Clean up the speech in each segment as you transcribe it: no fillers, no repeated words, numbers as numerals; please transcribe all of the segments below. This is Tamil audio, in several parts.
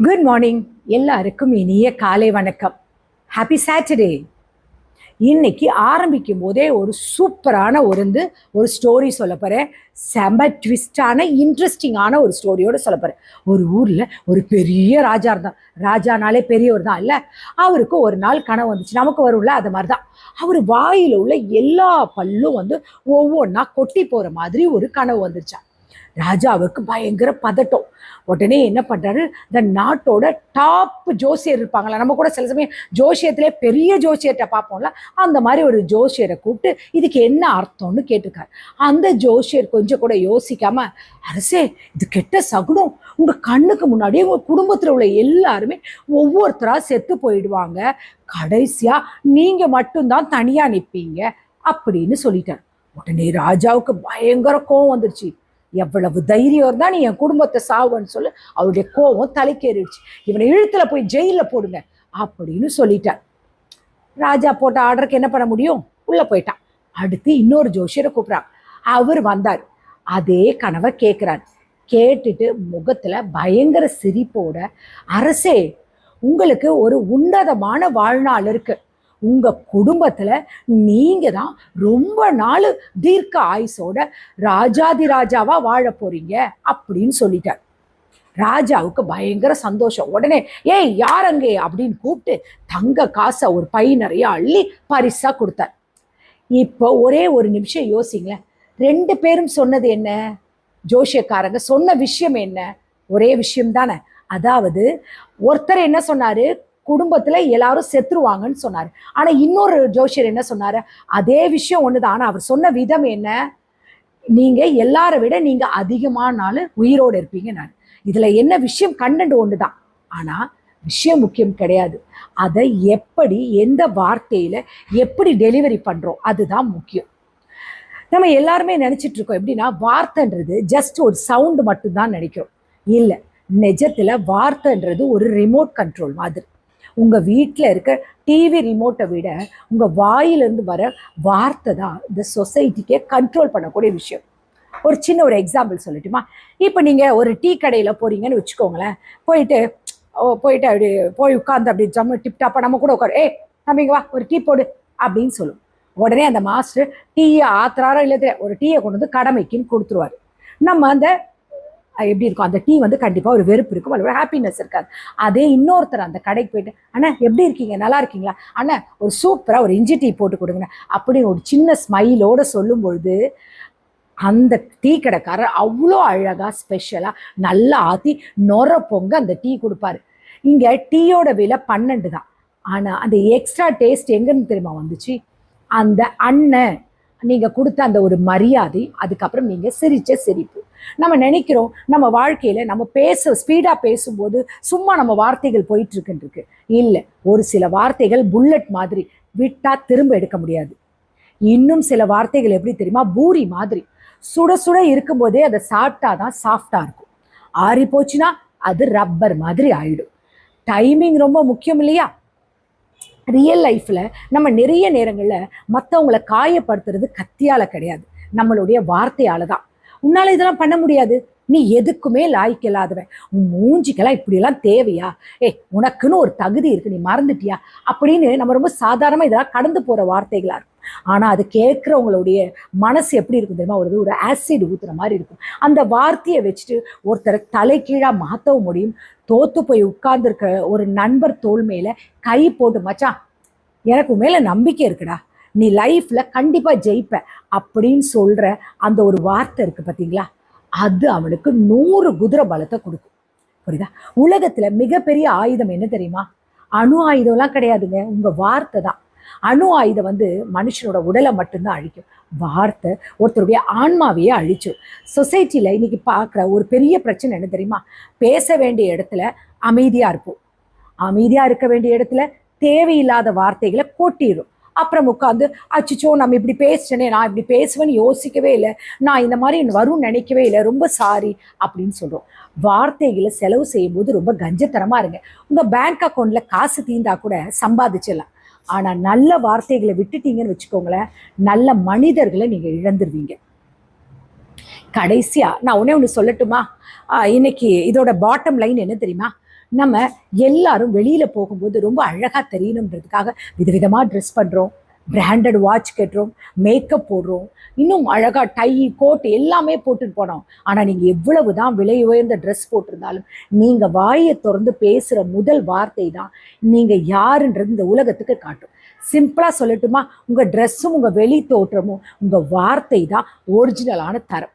Good morning. எல்லாருக்கும் இனிய காலை வணக்கம். Happy Saturday. இன்னைக்கு ஆரம்பிக்கும் போதே ஒரு சூப்பரான ஒரு ஸ்டோரி சொல்ல போகிறேன். செம ட்விஸ்டான இன்ட்ரெஸ்டிங்கான ஒரு ஸ்டோரியோட சொல்ல போகிறேன். ஒரு ஊரில் ஒரு பெரிய ராஜா இருந்தான். ராஜானாலே பெரியவர் தான் இல்லை. அவருக்கு ஒரு நாள் கனவு வந்துச்சு. நமக்கு வரும்ல, அது மாதிரி தான். அவர் வாயில் உள்ள எல்லா பல்லும் ஒவ்வொன்றா கொட்டி போகிற மாதிரி ஒரு கனவு வந்துருச்சான். ராஜாவுக்கு பயங்கர பதட்டம். உடனே என்ன பண்றாரு, இந்த நாட்டோட டாப் ஜோசியர் இருப்பாங்களா, நம்ம கூட சில சமயம் ஜோசியத்திலே பெரிய ஜோசியர்கிட்ட பார்ப்போம்ல, அந்த மாதிரி ஒரு ஜோசியரை கூப்பிட்டு இதுக்கு என்ன அர்த்தம்னு கேட்டிருக்காரு. அந்த ஜோசியர் கொஞ்சம் கூட யோசிக்காம, அரசே இது கெட்ட சகுனம், உங்க கண்ணுக்கு முன்னாடியே உங்க குடும்பத்தில் உள்ள எல்லாருமே ஒவ்வொருத்தரா செத்து போயிடுவாங்க, கடைசியா நீங்க மட்டும்தான் தனியா நிற்பீங்க அப்படின்னு சொல்லிட்டார். உடனே ராஜாவுக்கு பயங்கர கோவம் வந்துருச்சு. எவ்வளவு தைரியம் இருந்தா நீ என் குடும்பத்தை சாவுன்னு சொல்லு. அவருடைய கோவம் தலைக்கேறிடுச்சு. இவனை இழுத்துல போய் ஜெயில போடுங்க அப்படின்னு சொல்லிட்டார். ராஜா போட்ட ஆர்டருக்கு என்ன பண்ண முடியும், உள்ள போயிட்டான். அடுத்து இன்னொரு ஜோசியரை கூப்பிட்றாங்க. அவர் வந்தார். அதே கனவை கேட்கிறார். கேட்டுட்டு முகத்துல பயங்கர சிரிப்போட, அரசே உங்களுக்கு ஒரு உன்னதமான வாழ்நாள் இருக்கு, உங்க குடும்பத்துல நீங்க தான் ரொம்ப நாள் தீர்க்க ஆயுசோட ராஜாதி ராஜாவா வாழ போறீங்க அப்படின்னு சொல்லிட்டார். ராஜாவுக்கு பயங்கர சந்தோஷம். உடனே ஏய் யாரங்கே அப்படின்னு கூப்பிட்டு தங்க காசை ஒரு பை நிறைய அள்ளி பரிசா கொடுத்தார். இப்போ ஒரே ஒரு நிமிஷம் யோசிங்களேன். ரெண்டு பேரும் சொன்னது என்ன, ஜோசியக்காரங்க சொன்ன விஷயம் என்ன, ஒரே விஷயம் தானே. அதாவது ஒருத்தர் என்ன சொன்னாரு, குடும்பத்துல எல்லாரும் செத்துருவாங்கன்னு சொன்னாரு. ஆனா இன்னொரு ஜோசியர் என்ன சொன்னாரு, அதே விஷயம் ஒண்ணுதான். ஆனா அவர் சொன்ன விதம் என்ன, நீங்க எல்லாரை விட நீங்க அதிகமான நாள் உயிரோடு இருப்பீங்க. நான் இதுல என்ன விஷயம், கண்டென்ட் ஒண்ணுதான், ஆனா விஷயம் முக்கியம் கிடையாது. அதை எப்படி, எந்த வார்த்தையில எப்படி டெலிவரி பண்றோம் அதுதான் முக்கியம். நம்ம எல்லாருமே நினைச்சிட்டு இருக்கோம் எப்படின்னா, வார்த்தைன்றது ஜஸ்ட் ஒரு சவுண்டு மட்டும்தான் நினைக்கிறோம். இல்லை, நிஜத்துல வார்த்தைன்றது ஒரு ரிமோட் கண்ட்ரோல் மாதிரி. உங்கள் வீட்டில் இருக்க டிவி ரிமோட்டை விட உங்கள் வாயிலிருந்து வர வார்த்தை தான் இந்த சொசைட்டிக்கே கண்ட்ரோல் பண்ணக்கூடிய விஷயம். ஒரு சின்ன ஒரு எக்ஸாம்பிள் சொல்லட்டுமா? இப்போ நீங்கள் ஒரு டீ கடையில் போகிறீங்கன்னு வச்சுக்கோங்களேன். போயிட்டு அப்படி போய் உட்காந்து அப்படி ஜம்மு டிப்டாப்பாக நம்ம கூட உட்காரு, தம்பிங்க வா ஒரு டீ போடு அப்படின்னு சொல்லுவோம். உடனே அந்த மாஸ்டர் டீயை ஆத்துறாரோ இல்லை ஒரு டீயை கொண்டு வந்து கடமைக்குன்னு கொடுத்துருவார். நம்ம அந்த எப்படி இருக்கும், அந்த டீ கண்டிப்பாக ஒரு வெறுப்பு இருக்கும், அது ஒரு ஹாப்பினஸ் இருக்காது. அதே இன்னொருத்தர் அந்த கடைக்கு போயிட்டு, அண்ணா எப்படி இருக்கீங்க, நல்லா இருக்கீங்களா, அண்ணா ஒரு சூப்பராக ஒரு இஞ்சி டீ போட்டு கொடுங்க அப்படின்னு ஒரு சின்ன ஸ்மைலோடு சொல்லும் பொழுது அந்த டீ கடைக்காரர் அவ்வளோ அழகாக ஸ்பெஷலாக நல்லா ஆற்றி நொற பொங்க அந்த டீ கொடுப்பாரு. இங்கே டீயோட விலை 12 தான். ஆனால் அந்த எக்ஸ்ட்ரா டேஸ்ட் எங்கன்னு தெரியுமா வந்துச்சு, அந்த அண்ணன் நீங்கள் கொடுத்த அந்த ஒரு மரியாதை, அதுக்கப்புறம் நீங்கள் சிரிச்ச சிரிப்பு. நம்ம நினைக்கிறோம் நம்ம வாழ்க்கையில் நம்ம ஸ்பீடாக பேசும்போது சும்மா நம்ம வார்த்தைகள் போயிட்டுருக்கு. இல்லை, ஒரு சில வார்த்தைகள் புல்லட் மாதிரி விட்டால் திரும்ப எடுக்க முடியாது. இன்னும் சில வார்த்தைகள் எப்படி தெரியுமா, பூரி மாதிரி சுட சுட இருக்கும்போதே அதை சாப்பிட்டாதான் சாஃப்டாக இருக்கும். ஆறி போச்சுன்னா அது ரப்பர் மாதிரி ஆயிடும். டைமிங் ரொம்ப முக்கியம் இல்லையா? ரியல் லைஃப்பில் நம்ம நிறைய நேரங்களில் மற்றவங்களை காயப்படுத்துறது கத்தியால் கிடையாது, நம்மளுடைய வார்த்தையால் தான். உன்னால் இதெல்லாம் பண்ண முடியாது, நீ எதுக்குமே லாய்க்கு இல்லாதவன், உன் மூஞ்சிக்கெல்லாம் இப்படியெல்லாம் தேவையா, உனக்குன்னு ஒரு தகுதி இருக்கு, நீ மறந்துட்டியா அப்படின்னு நம்ம ரொம்ப சாதாரணமாக இதெல்லாம் கடந்து போகிற வார்த்தைகளாக இருக்கும். ஆனால் அது கேட்குறவங்களுடைய மனசு எப்படி இருக்கும் தெரியுமா, ஒரு ஆசிட் ஊற்றுற மாதிரி இருக்கும். அந்த வார்த்தையை வச்சுட்டு ஒருத்தரை தலைகீழாக மாற்றவும் முடியும். தோத்து போய் உட்கார்ந்துருக்க ஒரு நண்பர் தோல் மேலே கை போட்டு, மச்சான் எனக்கு மேலே நம்பிக்கை இருக்குடா, நீ லைஃப்பில் கண்டிப்பாக ஜெயிப்ப அப்படின்னு சொல்கிற அந்த ஒரு வார்த்தை இருக்குது பார்த்தீங்களா, அது அவனுக்கு 100 குதிரை பலத்தை கொடுக்கும். புரியுதா? உலகத்தில் மிகப்பெரிய ஆயுதம் என்ன தெரியுமா? அணு ஆயுதம்லாம் கிடையாதுங்க, உங்கள் வார்த்தை தான். அணு ஆயுதம் மனுஷனோட உடலை மட்டும்தான் அழிக்கும், வார்த்தை ஒருத்தருடைய ஆன்மாவையே அழிச்சிடும். சொசைட்டியில் இன்னைக்கு பார்க்குற ஒரு பெரிய பிரச்சனை என்ன தெரியுமா? பேச வேண்டிய இடத்துல அமைதியாக இருப்போம், அமைதியாக இருக்க வேண்டிய இடத்துல தேவையில்லாத வார்த்தைகளை கொட்டிடும். அப்புறம் உட்காந்து அச்சிச்சோ நம்ம இப்படி பேசிட்டேனே, நான் இப்படி பேசுவேன்னு யோசிக்கவே இல்லை, நான் இந்த மாதிரி வரும்னு நினைக்கவே இல்லை, ரொம்ப சாரி அப்படின்னு சொல்கிறோம். வார்த்தைகளை செலவு செய்யும்போது ரொம்ப கஞ்சத்தனமாக இருங்க. உங்கள் பேங்க் அக்கௌண்ட்டில் காசு தீந்தா கூட சம்பாதிச்சிடலாம், ஆனால் நல்ல வார்த்தைகளை விட்டுட்டீங்கன்னு வச்சுக்கோங்களேன், நல்ல மனிதர்களை நீங்கள் இழந்துருவீங்க. கடைசியாக நான் ஒன்று சொல்லட்டுமா? இன்னைக்கு இதோட பாட்டம் லைன் என்ன தெரியுமா? நம்ம எல்லாரும் வெளியில் போகும்போது ரொம்ப அழகாக தெரியணுன்றதுக்காக விதவிதமாக ட்ரெஸ் பண்ணுறோம், பிராண்டட் வாட்ச் கட்டுறோம், மேக்கப் போடுறோம், இன்னும் அழகாக டை கோட் எல்லாமே போட்டுட்டு போனோம். ஆனால் நீங்கள் எவ்வளவு தான் விலை உயர்ந்த ட்ரெஸ் போட்டிருந்தாலும் நீங்கள் வாயை திறந்து பேசுகிற முதல் வார்த்தை தான் நீங்கள் யாருன்றது இந்த உலகத்துக்கு காட்டும். சிம்பிளாக சொல்லட்டுமா, உங்கள் ட்ரெஸ்ஸும் உங்கள் வெளி தோற்றமும் உங்கள் வார்த்தை தான் ஒரிஜினலான தரம்.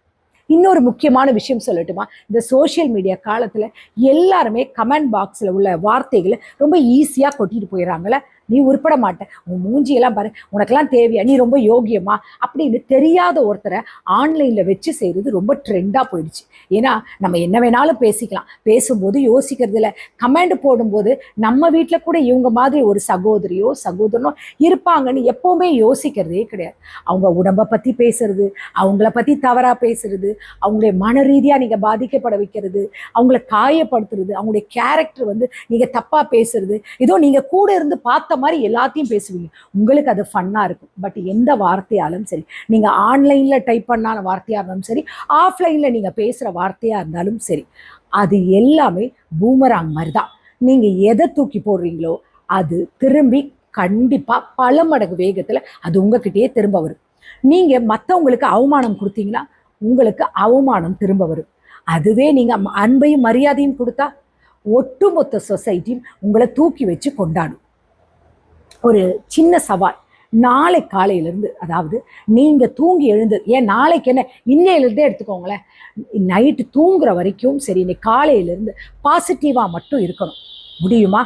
இன்னொரு முக்கியமான விஷயம் சொல்லட்டுமா, இந்த சோஷியல் மீடியா காலத்தில் எல்லாருமே கமெண்ட் பாக்ஸில் உள்ள வார்த்தைகளை ரொம்ப ஈஸியாக கொட்டிட்டு போயிடறாங்களே. நீ உருப்பட மாட்டேன், உன் மூஞ்சியெல்லாம் பாரு, உனக்கெல்லாம் தேவையா, நீ ரொம்ப யோகியமா அப்படின்னு தெரியாத ஒருத்தரை ஆன்லைனில் வச்சு செய்கிறது ரொம்ப ட்ரெண்டாக போயிடுச்சு. ஏன்னா நம்ம என்ன வேணாலும் பேசிக்கலாம், பேசும்போது யோசிக்கிறது இல்லை. கமெண்ட் போடும்போது நம்ம வீட்டில் கூட இவங்க மாதிரி ஒரு சகோதரியோ சகோதரனோ இருப்பாங்கன்னு எப்போவுமே யோசிக்கிறதே கிடையாது. அவங்க உடம்பை பற்றி பேசுறது, அவங்கள பற்றி தவறாக பேசுறது, அவங்களுடைய மன ரீதியாக நீங்கள் பாதிக்கப்பட வைக்கிறது, அவங்கள காயப்படுத்துறது, அவங்களுடைய கேரக்டர் வந்து நீங்கள் தப்பாக பேசுறது, ஏதோ நீங்கள் கூட இருந்து பார்த்த மாதிரி எல்லாத்தையும் பேசுவீங்க. உங்களுக்கு அது ஃபன்னாக இருக்கும். பட் எந்த வார்த்தையாலும் சரி, நீங்கள் ஆன்லைனில் டைப் பண்ணான வார்த்தையாக இருந்தாலும் சரி, ஆஃப்லைனில் நீங்கள் பேசுகிற வார்த்தையாக இருந்தாலும் சரி, அது எல்லாமே பூமராங் மாதிரி தான். நீங்கள் எதை தூக்கி போடுறீங்களோ அது திரும்பி கண்டிப்பாக பல மடங்கு வேகத்தில் அது உங்ககிட்டயே திரும்ப வரும். நீங்கள் மற்றவங்களுக்கு அவமானம் கொடுத்தீங்கன்னா உங்களுக்கு அவமானம் திரும்ப வரும். அதுவே நீங்கள் அன்பையும் மரியாதையும் கொடுத்தா ஒட்டுமொத்த சொசைட்டியும் உங்களை தூக்கி வச்சு கொண்டாடும். ஒரு சின்ன சவால், நாளை காலையிலேருந்து, அதாவது நீங்கள் தூங்கி எழுந்து, ஏன் நாளைக்கு என்ன இன்னையிலேருந்தே எடுத்துக்கோங்களேன், நைட்டு தூங்குற வரைக்கும் சரி, இன்னைக்கு காலையிலேருந்து பாசிட்டிவாக மட்டும் இருக்கணும். முடியுமா?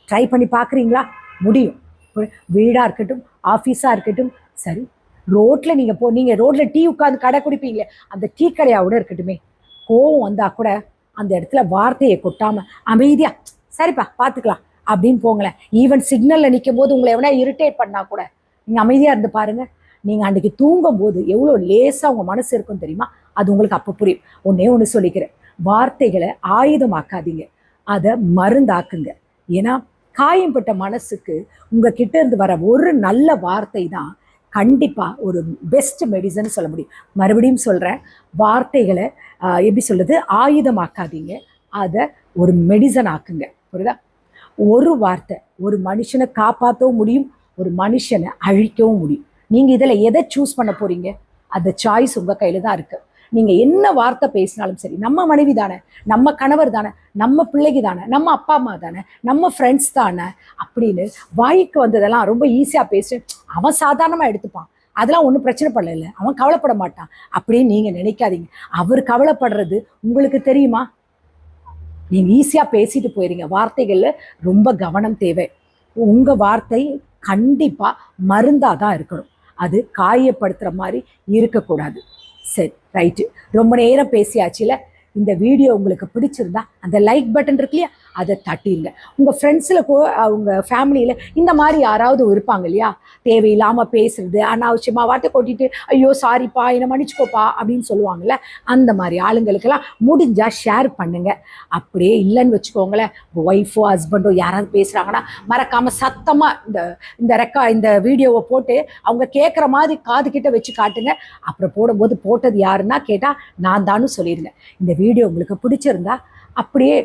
ட்ரை பண்ணி பார்க்குறீங்களா? முடியும். வீடாக இருக்கட்டும், ஆஃபீஸாக இருக்கட்டும், சரி ரோட்டில் நீங்கள் ரோட்டில் டீ உட்காந்து கடை குடிப்பீங்களே, அந்த டீ கடையாவோட இருக்கட்டுமே, கோவம் வந்தால் கூட அந்த இடத்துல வார்த்தையை கொட்டாமல் அமைதியாக சரிப்பா பார்த்துக்கலாம் அப்படின்னு போங்களேன். ஈவன் சிக்னலில் நிற்கும் போது உங்களை எவனா இரிட்டேட் பண்ணால் கூட நீங்கள் அமைதியாக இருந்து பாருங்கள். நீங்கள் அன்றைக்கி தூங்கும்போது எவ்வளோ லேசாக உங்கள் மனசு இருக்கும் தெரியுமா? அது உங்களுக்கு அப்போ புரியும். ஒன்றே ஒன்று சொல்லிக்கிறேன், வார்த்தைகளை ஆயுதமாக்காதீங்க, அதை மருந்தாக்குங்க. ஏன்னா காயம்பட்ட மனசுக்கு உங்கள் கிட்ட இருந்து வர ஒரு நல்ல வார்த்தை தான் கண்டிப்பாக ஒரு பெஸ்ட் மெடிசன் சொல்ல முடியும். மறுபடியும் சொல்கிறேன், வார்த்தைகளை எப்படி சொல்கிறது, ஆயுதமாக்காதீங்க, அதை ஒரு மெடிசன் ஆக்குங்க. புரியுதா? ஒரு வார்த்தை ஒரு மனுஷனை காப்பாற்றவும் முடியும், ஒரு மனுஷனை அழிக்கவும் முடியும். நீங்கள் இதில் எதை சூஸ் பண்ண போகிறீங்க? அந்த சாய்ஸ் உங்கள் கையில் தான் இருக்குது. நீங்கள் என்ன வார்த்தை பேசினாலும் சரி, நம்ம மனைவி தானே, நம்ம கணவர் தானே, நம்ம பிள்ளைக்கு தானே, நம்ம அப்பா அம்மா தானே, நம்ம ஃப்ரெண்ட்ஸ் தானே அப்படின்னு வாய்க்கு வந்ததெல்லாம் ரொம்ப ஈஸியாக பேசு, அவன் சாதாரணமாக எடுத்துப்பான், அதெல்லாம் ஒன்றும் பிரச்சனை பண்ணல, அவன் கவலைப்பட மாட்டான் அப்படின்னு நீங்கள் நினைக்காதீங்க. அவர் கவலைப்படுறது உங்களுக்கு தெரியுமா? நீங்கள் ஈஸியாக பேசிட்டு போயிடுங்க. வார்த்தைகளில் ரொம்ப கவனம் தேவை. உங்கள் வார்த்தை கண்டிப்பாக மருந்தாக தான் இருக்கணும், அது காயப்படுத்துகிற மாதிரி இருக்கக்கூடாது. சரி, ரைட்டு, ரொம்ப நேரம் பேசியாச்சுல. இந்த வீடியோ உங்களுக்கு பிடிச்சிருந்தா அந்த லைக் பட்டன் இருக்கு இல்லையா, அதை தட்டிடுங்க. உங்கள் ஃப்ரெண்ட்ஸில் உங்கள் ஃபேமிலியில் இந்த மாதிரி யாராவது இருப்பாங்க இல்லையா, தேவையில்லாமல் பேசுறது, அனாவசியமாக வார்த்தை கொட்டிட்டு ஐயோ சாரிப்பா என்னை மன்னிச்சுக்கோப்பா அப்படின்னு சொல்லுவாங்கள்ல, அந்த மாதிரி ஆளுங்களுக்கெல்லாம் முடிஞ்சால் ஷேர் பண்ணுங்கள். அப்படியே இல்லைன்னு வச்சுக்கோங்களேன், ஒய்ஃபோ ஹஸ்பண்டோ யாராவது பேசுகிறாங்கன்னா மறக்காமல் சத்தமாக இந்த வீடியோவை போட்டு அவங்க கேட்குற மாதிரி காது கிட்ட வச்சு காட்டுங்க. அப்புறம் போடும்போது போட்டது யாருன்னா கேட்டால் நான் தானும் சொல்லிடுங்க. இந்த வீடியோ உங்களுக்கு பிடிச்சிருந்தா அப்படியே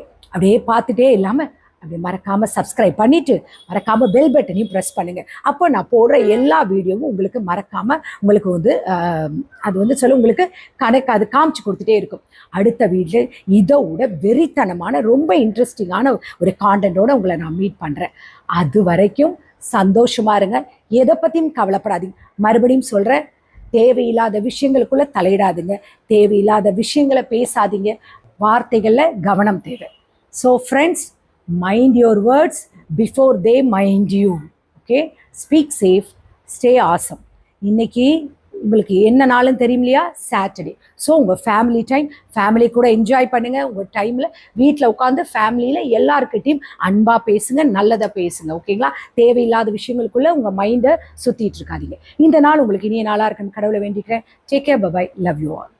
பார்த்துட்டே இல்லாமல் அப்படி மறக்காமல் சப்ஸ்கிரைப் பண்ணிவிட்டு மறக்காமல் பெல் பட்டனையும் ப்ரெஸ் பண்ணுங்கள். அப்போ நான் போடுற எல்லா வீடியோவும் உங்களுக்கு மறக்காமல் உங்களுக்கு வந்து அது வந்து உங்களுக்கு அது காமிச்சு கொடுத்துட்டே இருக்கும். அடுத்த வீடியோ இதோட வெறித்தனமான ரொம்ப இன்ட்ரெஸ்டிங்கான ஒரு கான்டென்ட்டோடு உங்களை நான் மீட் பண்ணுறேன். அது வரைக்கும் சந்தோஷமாக இருங்க, எதை பற்றியும் கவலைப்படாதீங்க. மறுபடியும் சொல்கிறேன், தேவையில்லாத விஷயங்களுக்குள்ளே தலையிடாதுங்க, தேவையில்லாத விஷயங்களை பேசாதீங்க, வார்த்தைகளில் கவனம் தேவை. So friends, mind your words before they mind you. Okay, speak safe, stay awesome. இன்னைக்கு உங்களுக்கு என்ன நாளும் தெரியும் இல்லையா, சாட்டர்டே. ஸோ உங்கள் ஃபேமிலி டைம், ஃபேமிலி கூட என்ஜாய் பண்ணுங்கள். உங்கள் டைமில் வீட்டில் உட்காந்து ஃபேமிலியில் எல்லாருக்கிட்டையும் அன்பாக பேசுங்க, நல்லதாக பேசுங்க. ஓகேங்களா? தேவையில்லாத விஷயங்களுக்குள்ளே உங்கள் மைண்டை சுற்றிட்டு இருக்காதீங்க. இந்த நாள் உங்களுக்கு இனிய நாளாக இருக்குன்னு கடவுளை வேண்டிக்கிறேன். Take care, bye, love you all.